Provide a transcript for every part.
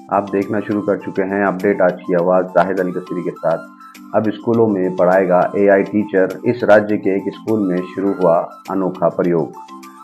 आप देखना शुरू कर चुके हैं अपडेट आज की आवाज़ जाहिद अल कसीरी के साथ। अब स्कूलों में पढ़ाएगा एआई टीचर। इस राज्य के एक स्कूल में शुरू हुआ अनोखा प्रयोग।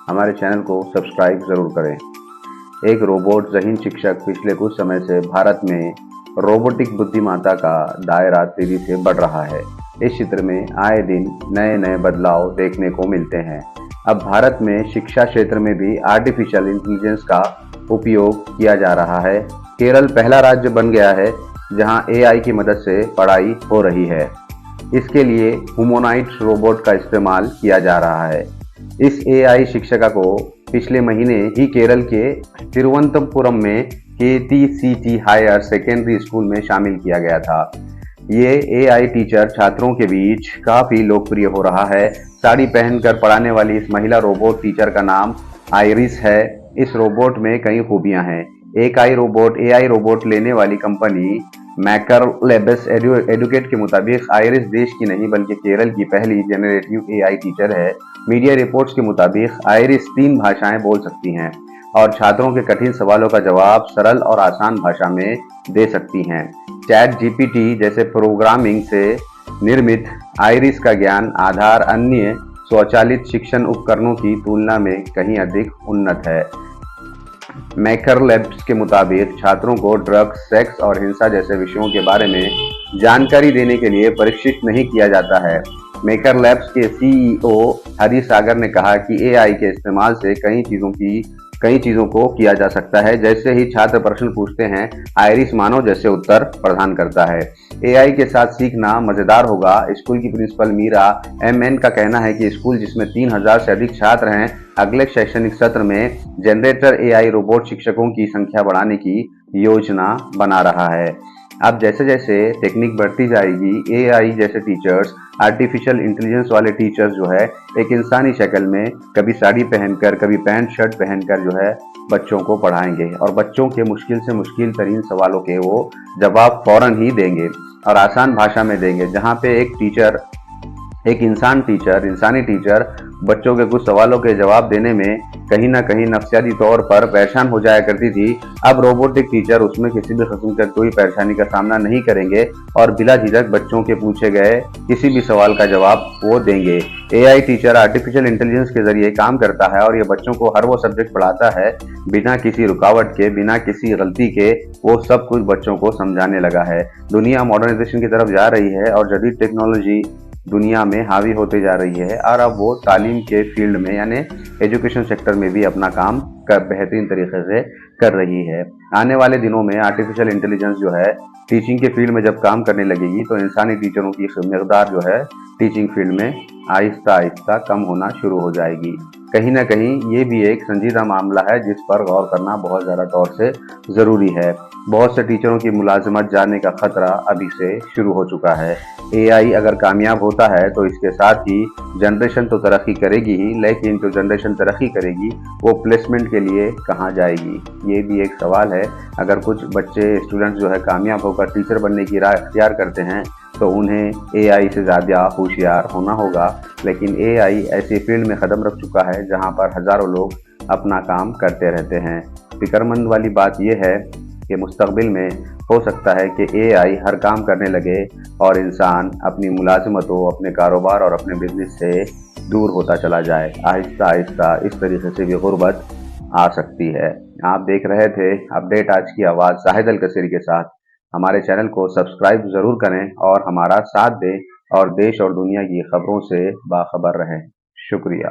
हमारे चैनल को सब्सक्राइब ज़रूर करें। एक रोबोट ज़हीन शिक्षक पिछले कुछ समय से भारत में रोबोटिक बुद्धिमत्ता का दायरा तेजी से बढ़ रहा है। इस चित्र में आए दिन नए नए बदलाव देखने को मिलते हैं। अब भारत में शिक्षा क्षेत्र में भी आर्टिफिशियल इंटेलिजेंस का उपयोग किया जा रहा है। केरल पहला राज्य बन गया है जहां एआई की मदद से पढ़ाई हो रही है। इसके लिए ह्यूमनॉइड रोबोट का इस्तेमाल किया जा रहा है। इस एआई शिक्षिका को पिछले महीने ही केरल के तिरुवनंतपुरम में केटीसीटी हायर सेकेंडरी स्कूल में शामिल किया गया था। ये एआई टीचर छात्रों के बीच काफी लोकप्रिय हो रहा है। साड़ी पहनकर पढ़ाने वाली इस महिला रोबोट टीचर का नाम आइरिस है। इस रोबोट में कई खूबियां हैं। एआई रोबोट लेने वाली कंपनी मैकर लेब्स एडुकेट के मुताबिक आइरिस देश की नहीं बल्कि केरल की पहली जेनरेटिव एआई टीचर है। मीडिया रिपोर्ट्स के मुताबिक आइरिस 3 भाषाएं बोल सकती हैं और छात्रों के कठिन सवालों का जवाब सरल और आसान भाषा में दे सकती हैं। चैट जीपीटी जैसे प्रोग्रामिंग से निर्मित आइरिस का ज्ञान आधार अन्य स्वचालित शिक्षण उपकरणों की तुलना में कहीं अधिक उन्नत है। मैकर लैब्स के मुताबिक छात्रों को ड्रग्स, सेक्स और हिंसा जैसे विषयों के बारे में जानकारी देने के लिए प्रशिक्षित नहीं किया जाता है। मेकर लैब्स के सीईओ हरी सागर ने कहा कि एआई के इस्तेमाल से कई चीजों को किया जा सकता है। जैसे ही छात्र प्रश्न पूछते हैं, आइरिस मानव जैसे उत्तर प्रदान करता है। एआई के साथ सीखना मजेदार होगा। स्कूल की प्रिंसिपल मीरा एमएन का कहना है कि स्कूल जिसमें 3000 से अधिक छात्र हैं, अगले शैक्षणिक सत्र में जनरेटर एआई रोबोट शिक्षकों की संख्या बढ़ाने की योजना बना रहा है। अब जैसे जैसे टेक्निक बढ़ती जाएगी, एआई जैसे टीचर्स, आर्टिफिशियल इंटेलिजेंस वाले टीचर्स जो है एक इंसानी शक्ल में कभी साड़ी पहनकर कभी पैंट शर्ट पहनकर जो है बच्चों को पढ़ाएंगे और बच्चों के मुश्किल से मुश्किल तरीन सवालों के वो जवाब फौरन ही देंगे और आसान भाषा में देंगे। जहाँ पे एक इंसानी टीचर बच्चों के कुछ सवालों के जवाब देने में कहीं ना कहीं नफ्सियाती तौर पर परेशान हो जाया करती थी, अब रोबोटिक टीचर उसमें किसी भी किस्म का कोई परेशानी का सामना नहीं करेंगे और बिला झिझक बच्चों के पूछे गए किसी भी सवाल का जवाब वो देंगे। एआई टीचर आर्टिफिशियल इंटेलिजेंस के जरिए काम करता है और ये बच्चों को हर वो सब्जेक्ट पढ़ाता है बिना किसी रुकावट के, बिना किसी गलती के। वो सब कुछ बच्चों को समझाने लगा है। दुनिया मॉडर्नाइजेशन की तरफ जा रही है और जदीद टेक्नोलॉजी दुनिया में हावी होते जा रही है और अब वो तालीम के फील्ड में यानी एजुकेशन सेक्टर में भी अपना काम बेहतरीन तरीके से कर रही है। आने वाले दिनों में आर्टिफिशियल इंटेलिजेंस जो है टीचिंग के फील्ड में जब काम करने लगेगी तो इंसानी टीचरों की मकदार जो है टीचिंग फील्ड में आहिस्ता आहिस्ता कम होना शुरू हो जाएगी। कहीं ना कहीं ये भी एक संजीदा मामला है जिस पर गौर करना बहुत ज़्यादा तौर से ज़रूरी है। बहुत से टीचरों की मुलाजमत जाने का खतरा अभी से शुरू हो चुका है। एआई अगर कामयाब होता है तो इसके साथ ही जनरेशन तो तरक्की करेगी ही, लेकिन जो जनरेशन तरक्की करेगी वो प्लेसमेंट के लिए कहाँ जाएगी, ये भी एक सवाल है। अगर कुछ बच्चे स्टूडेंट्स जो है कामयाब होकर टीचर बनने की राह अख्तियार करते हैं तो उन्हें एआई से ज़्यादा होशियार होना होगा। लेकिन एआई ऐसी फील्ड में कदम रख चुका है जहां पर हज़ारों लोग अपना काम करते रहते हैं। फिक्रमंद वाली बात यह है कि मुस्तकबिल में हो सकता है कि एआई हर काम करने लगे और इंसान अपनी मुलाजमतों, अपने कारोबार और अपने बिजनेस से दूर होता चला जाए। आहिस्ता आहिस्ता इस तरीके से भी गुर्बत आ सकती है। आप देख रहे थे अपडेट आज की आवाज़ जाहिद अल कसीरी के साथ। हमारे चैनल को सब्सक्राइब ज़रूर करें और हमारा साथ दें और देश और दुनिया की खबरों से बाखबर रहें। शुक्रिया।